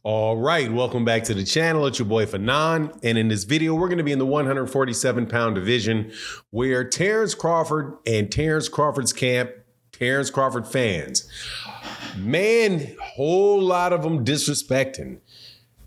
All right, welcome back to the channel. It's your boy Fanon, and in this video, we're going to be in the 147-pound division where Terrence Crawford and Terrence Crawford's camp, Terrence Crawford fans, man, whole lot of them disrespecting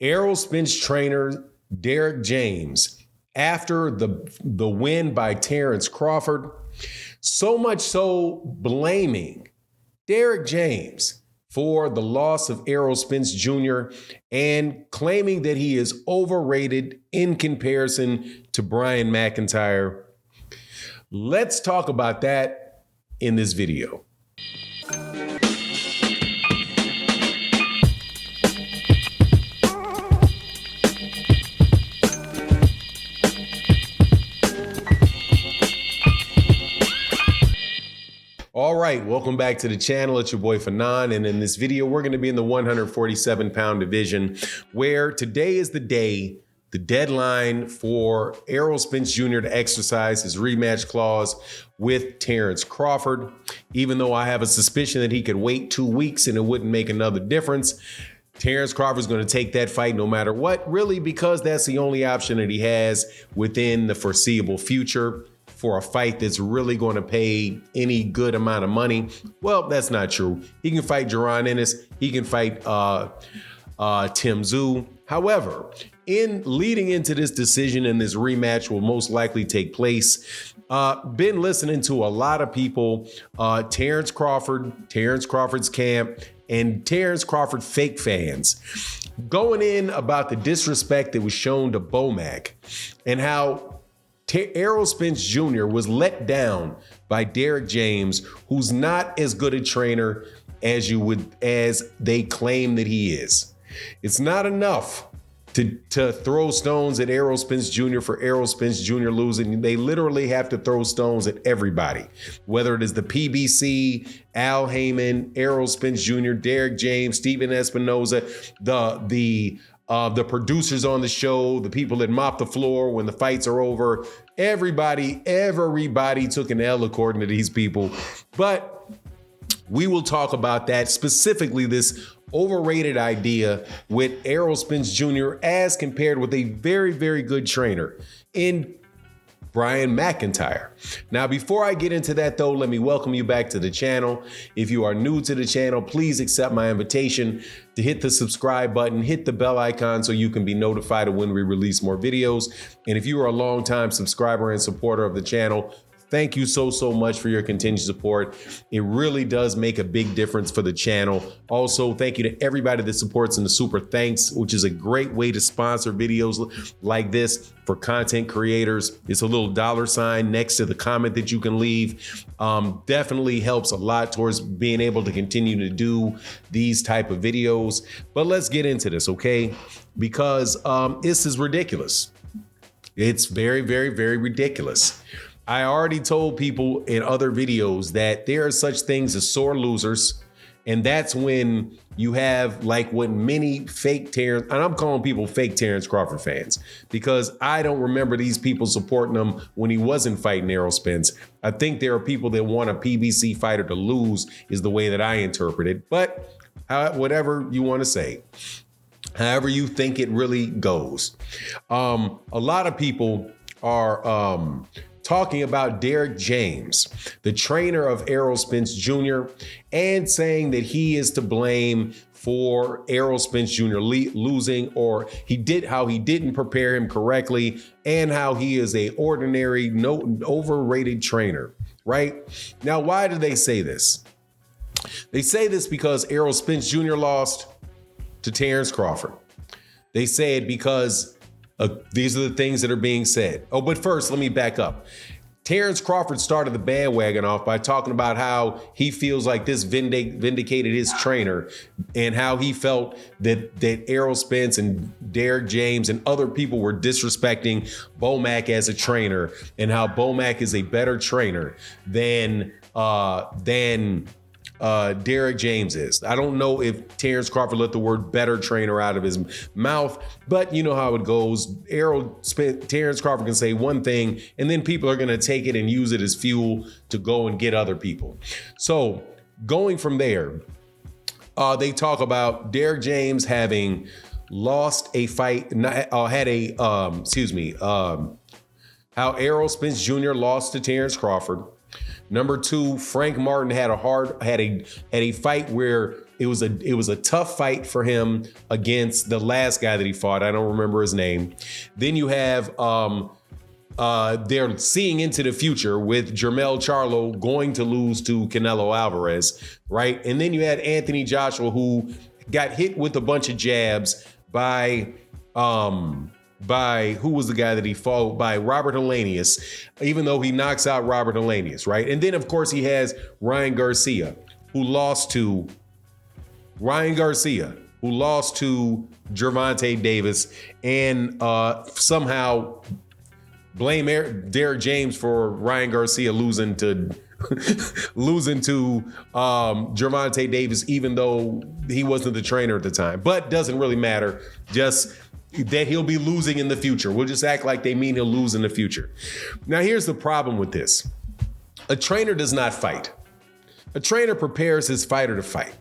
Errol Spence trainer Derrick James after the win by Terrence Crawford. So much so blaming Derrick James for the loss of Errol Spence Jr. and claiming that he is overrated in comparison to Brian McIntyre. Let's talk about that in this video. All right, welcome back to the channel. It's your boy Fanon, and in this video, we're going to be in the 147-pound division where today is the day, the deadline for Errol Spence Jr. to exercise his rematch clause with Terrence Crawford. Even though I have a suspicion that he could wait 2 weeks and it wouldn't make another difference, Terrence Crawford's going to take that fight no matter what, really, because that's the only option that he has within the foreseeable future for a fight that's really going to pay any good amount of money. Well, that's not true. He can fight Jaron Ennis. He can fight Tim Tszyu. However, in leading into this decision and this rematch will most likely take place, been listening to a lot of people, Terrence Crawford, Terrence Crawford's camp, and Terrence Crawford fake fans going in about the disrespect that was shown to Bomac and how Errol Spence Jr. was let down by Derrick James, who's not as good a trainer as they claim that he is. It's not enough to throw stones at Errol Spence Jr. for Errol Spence Jr. losing. They literally have to throw stones at everybody, whether it is the PBC, Al Heyman, Errol Spence Jr., Derrick James, Steven Espinoza, the producers on the show, the people that mop the floor when the fights are over. Everybody took an L according to these people. But we will talk about that, specifically this overrated idea with Errol Spence Jr. as compared with a very, very good trainer in Brian McIntyre. Now, before I get into that, though, let me welcome you back to the channel. If you are new to the channel, please accept my invitation to hit the subscribe button, hit the bell icon so you can be notified of when we release more videos. And if you are a longtime subscriber and supporter of the channel, thank you so much for your continued support. It really does make a big difference for the channel. Also, thank you to everybody that supports in the super thanks, which is a great way to sponsor videos like this for content creators. It's a little $ next to the comment that you can leave. Definitely helps a lot towards being able to continue to do these type of videos. But let's get into this, okay? Because this is ridiculous. It's very, very, very ridiculous. I already told people in other videos that there are such things as sore losers. And that's when you have like what many fake Terrence, and I'm calling people fake Terrence Crawford fans, because I don't remember these people supporting him when he wasn't fighting Errol Spence. I think there are people that want a PBC fighter to lose is the way that I interpret it. But whatever you want to say, however you think it really goes. A lot of people are talking about Derrick James, the trainer of Errol Spence Jr., and saying that he is to blame for Errol Spence Jr. losing, or how he didn't prepare him correctly, and how he is a ordinary, overrated trainer, right? Now, why do they say this? They say this because Errol Spence Jr. lost to Terrence Crawford. They say it because these are the things that are being said. Oh, but first, let me back up. Terrence Crawford started the bandwagon off by talking about how he feels like this vindicated his trainer and how he felt that Errol Spence and Derrick James and other people were disrespecting Bomac as a trainer, and how Bomac is a better trainer than Derrick James is. I don't know if Terrence Crawford let the word better trainer out of his mouth, but you know how it goes. Terrence Crawford can say one thing, and then people are going to take it and use it as fuel to go and get other people. So going from there, they talk about Derek James having lost a fight, how Errol Spence Jr. lost to Terrence Crawford. Number 2, Frank Martin had a fight where it was a tough fight for him against the last guy that he fought. I don't remember his name. Then you have they're seeing into the future with Jermell Charlo going to lose to Canelo Alvarez, right? And then you had Anthony Joshua, who got hit with a bunch of jabs by who was the guy that he fought? By Robert Helenius, even though he knocks out Robert Helenius, right? And then, of course, he has Ryan Garcia, who lost to Gervonta Davis, and somehow blame Derek James for Ryan Garcia losing to Gervonta Davis, even though he wasn't the trainer at the time. But doesn't really matter. Just that he'll be losing in the future. We'll just act like they mean he'll lose in the future. Now, here's the problem with this. A trainer does not fight. A trainer prepares his fighter to fight.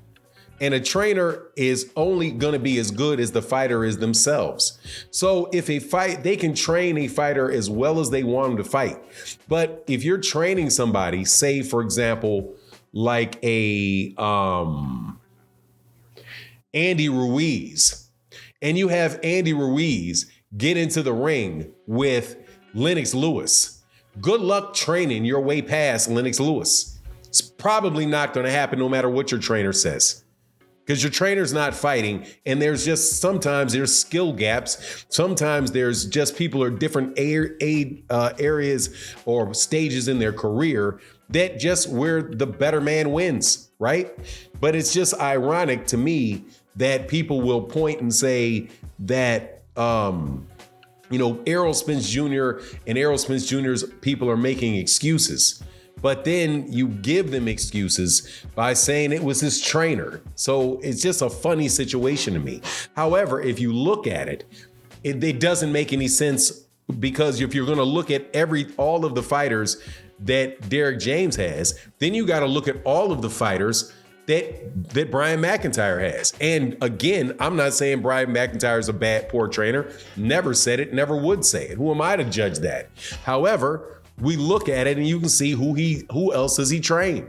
And a trainer is only going to be as good as the fighter is themselves. So if they can train a fighter as well as they want him to fight. But if you're training somebody, say, for example, like a Andy Ruiz, and you have Andy Ruiz get into the ring with Lennox Lewis, good luck training your way past Lennox Lewis. It's probably not going to happen no matter what your trainer says. Because your trainer's not fighting, and sometimes there's skill gaps. Sometimes there's just people are different areas or stages in their career that just where the better man wins, right? But it's just ironic to me that people will point and say that, Errol Spence Jr. and Errol Spence Jr.'s people are making excuses. But then you give them excuses by saying it was his trainer. So it's just a funny situation to me. However, if you look at it, it doesn't make any sense, because if you're going to look at all of the fighters that Derek James has, then you got to look at all of the fighters that Brian McIntyre has. And again, I'm not saying Brian McIntyre is a poor trainer. Never said it, never would say it. Who am I to judge that? However, we look at it and you can see who else does he train?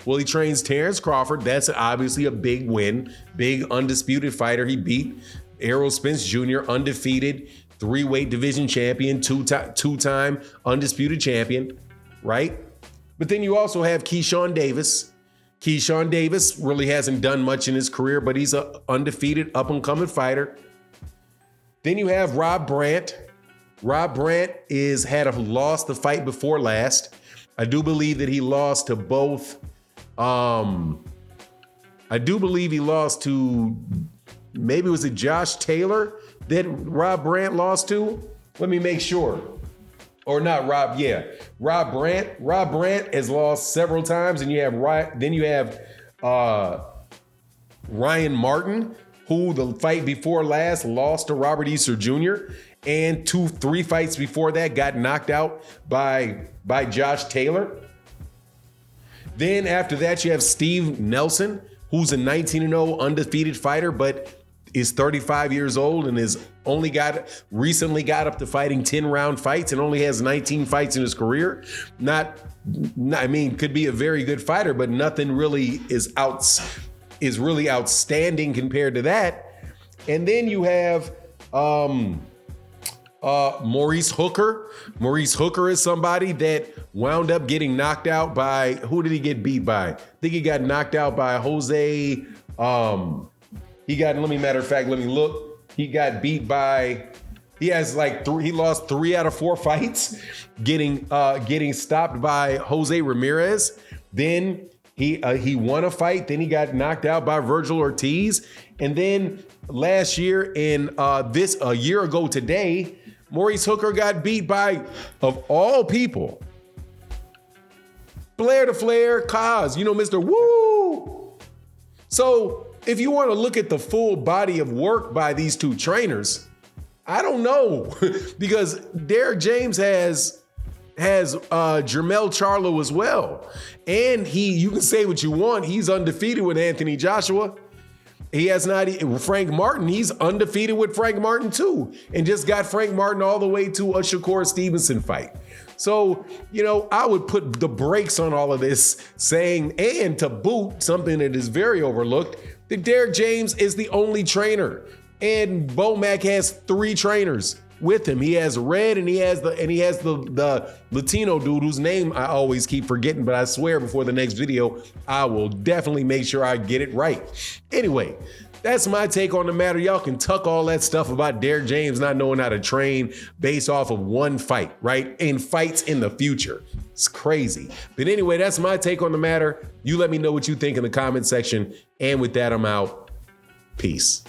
Well, he trains Terrence Crawford. That's obviously a big win, big undisputed fighter. He beat Errol Spence Jr., undefeated, 3-weight division champion, two-time undisputed champion, right? But then you also have Keyshawn Davis. Keyshawn Davis really hasn't done much in his career, but he's an undefeated up-and-coming fighter. Then you have Rob Brandt. Rob Brandt lost the fight before last. I do believe that he lost to both. I do believe he lost to, maybe was it Josh Taylor that Rob Brandt lost to? Let me make sure. Or not Rob, yeah. Rob Brandt. Rob Brandt has lost several times, and you have Ryan Martin, who the fight before last lost to Robert Easter Jr., and 3 fights before that got knocked out by Josh Taylor. Then after that, you have Steve Nelson, who's a 19-0 undefeated fighter, but is 35 years old and is recently got up to fighting 10-round fights and only has 19 fights in his career. Could be a very good fighter, but nothing really is really outstanding compared to that. And then you have Maurice Hooker. Maurice Hooker is somebody that wound up getting knocked out by, who did he get beat by? I think he got knocked out by Jose. He got beat by, he lost 3 out of 4 fights, getting stopped by Jose Ramirez. Then he won a fight. Then he got knocked out by Virgil Ortiz. And then last year a year ago today, Maurice Hooker got beat by, of all people, Flair to Flair, Kaz, Mr. Woo. So if you want to look at the full body of work by these two trainers, I don't know, because Derek James has Jermell Charlo as well. And you can say what you want, he's undefeated with Anthony Joshua. He has not. Frank Martin, he's undefeated with Frank Martin too, and just got Frank Martin all the way to a Shakur Stevenson fight. So, I would put the brakes on all of this, saying, and to boot, something that is very overlooked, that Derrick James is the only trainer, and Bo Mack has 3 trainers with him. He has Red, and he has the Latino dude whose name I always keep forgetting, but I swear before the next video, I will definitely make sure I get it right. Anyway, that's my take on the matter. Y'all can tuck all that stuff about Derrick James not knowing how to train based off of one fight, right? And fights in the future. It's crazy. But anyway, that's my take on the matter. You let me know what you think in the comment section. And with that, I'm out. Peace.